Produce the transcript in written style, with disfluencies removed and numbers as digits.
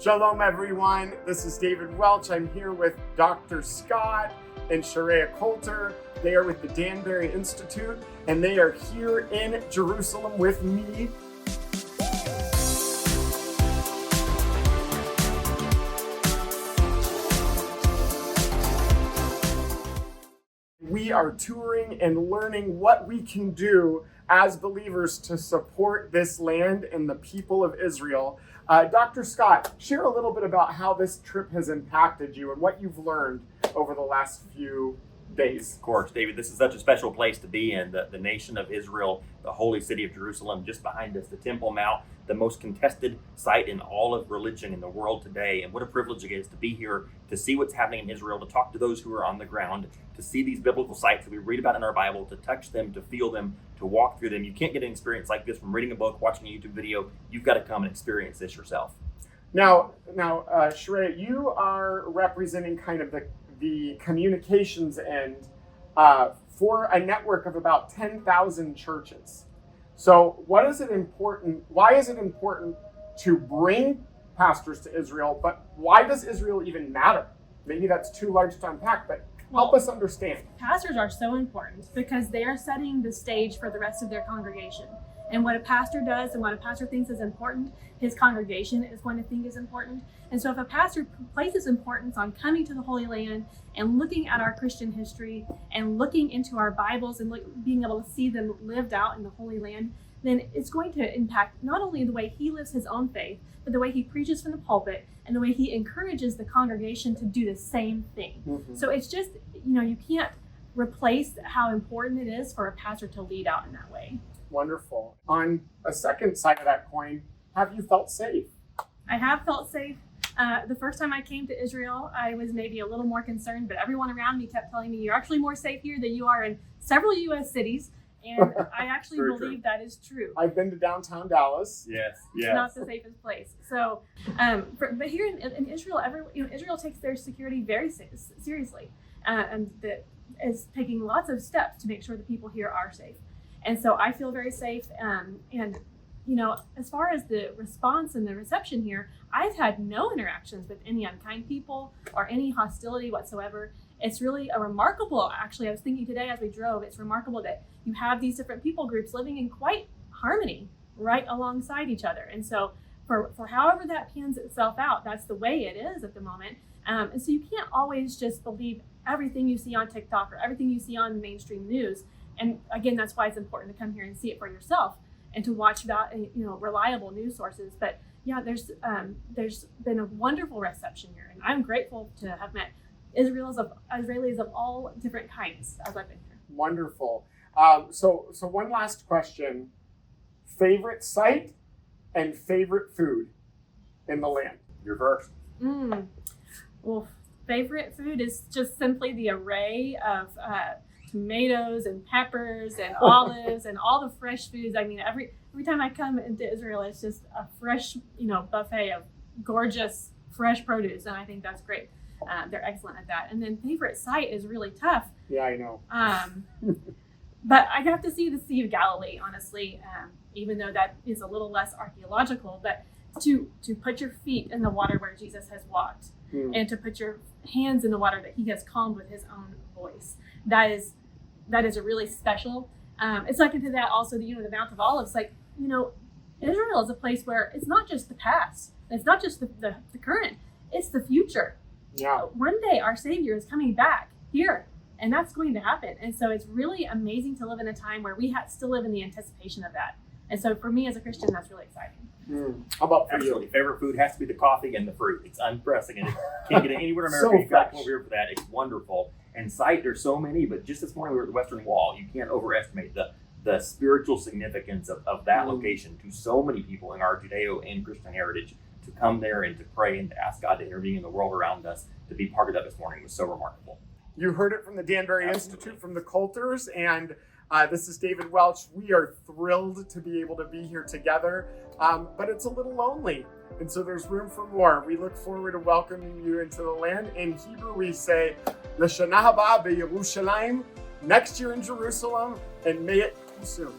Shalom, everyone. This is David Welch. I'm here with Dr. Scott and Sharayah Colter. They are with the Danbury Institute, and they are here in Jerusalem with me. We are touring and learning what we can do as believers to support this land and the people of Israel. Dr. Scott, share a little bit about how this trip has impacted you and what you've learned over the last few days. Of course, David, this is such a special place to be in, the nation of Israel, the holy city of Jerusalem, just behind us, the Temple Mount, the most contested site in all of religion in the world today. And what a privilege it is to be here, to see what's happening in Israel, to talk to those who are on the ground, to see these biblical sites that we read about in our Bible, to touch them, to feel them, to walk through them. You can't get an experience like this from reading a book, watching a YouTube video. You've got to come and experience this yourself. Now, Sharayah, you are representing kind of the communications end for a network of about 10,000 churches. So why is it important to bring pastors to Israel, but why does Israel even matter? Maybe that's too large to unpack, but help us understand. Pastors are so important because they are setting the stage for the rest of their congregation. And what a pastor does and what a pastor thinks is important, his congregation is going to think is important. And so if a pastor places importance on coming to the Holy Land and looking at our Christian history and looking into our Bibles and being able to see them lived out in the Holy Land, then it's going to impact not only the way he lives his own faith, but the way he preaches from the pulpit and the way he encourages the congregation to do the same thing. Mm-hmm. So it's just, you can't replace how important it is for a pastor to lead out in that way. Wonderful. On a second side of that coin, have you felt safe? I have felt safe. The first time I came to Israel, I was maybe a little more concerned, but everyone around me kept telling me, you're actually more safe here than you are in several U.S. cities. And I actually believe that is true. I've been to downtown Dallas. Yes. It's not the safest place. So, but here in Israel, Israel takes their security very seriously, and that is taking lots of steps to make sure the people here are safe. And so I feel very safe. And as far as the response and the reception here, I've had no interactions with any unkind people or any hostility whatsoever. It's really actually, I was thinking today as we drove, it's remarkable that you have these different people groups living in quite harmony right alongside each other. And so for however that pans itself out, that's the way it is at the moment. And so you can't always just believe everything you see on TikTok or everything you see on the mainstream news. And again, that's why it's important to come here and see it for yourself and to watch about, reliable news sources. But yeah, there's been a wonderful reception here, and I'm grateful to have met Israelis of all different kinds as I've been here. Wonderful. So one last question: favorite site and favorite food in the land? You're first. Well, favorite food is just simply the array of tomatoes and peppers and olives and all the fresh foods. I mean, every time I come into Israel, it's just a fresh, buffet of gorgeous fresh produce, and I think that's great. They're excellent at that. And then favorite site is really tough. Yeah, I know. But I have to see the Sea of Galilee, honestly, even though that is a little less archaeological. But to put your feet in the water where Jesus has walked, and to put your hands in the water that he has calmed with his own voice, that is a really special. It's like into that also the Mount of Olives. Like Israel is a place where it's not just the past, it's not just the current, it's the future. Yeah. One day our Savior is coming back here, and that's going to happen. And so it's really amazing to live in a time where we still live in the anticipation of that. And so for me as a Christian, that's really exciting. How about for Absolutely. you? Favorite food has to be the coffee and the fruit. It's unprecedented. Can't get it anywhere in America. So You've got to come over here for that. It's wonderful. And sight, there's so many, but just this morning we were at the Western Wall. You can't overestimate the spiritual significance of that location to so many people in our Judeo and Christian heritage. To come there and to pray and to ask God to intervene in the world around us, to be part of that this morning was so remarkable. You heard it from the Danbury Institute, from the Colters, and this is David Welch. We are thrilled to be able to be here together, but it's a little lonely, and so there's room for more. We look forward to welcoming you into the land. In Hebrew, we say, L'shana haba beYerushalayim, next year in Jerusalem, and may it come soon.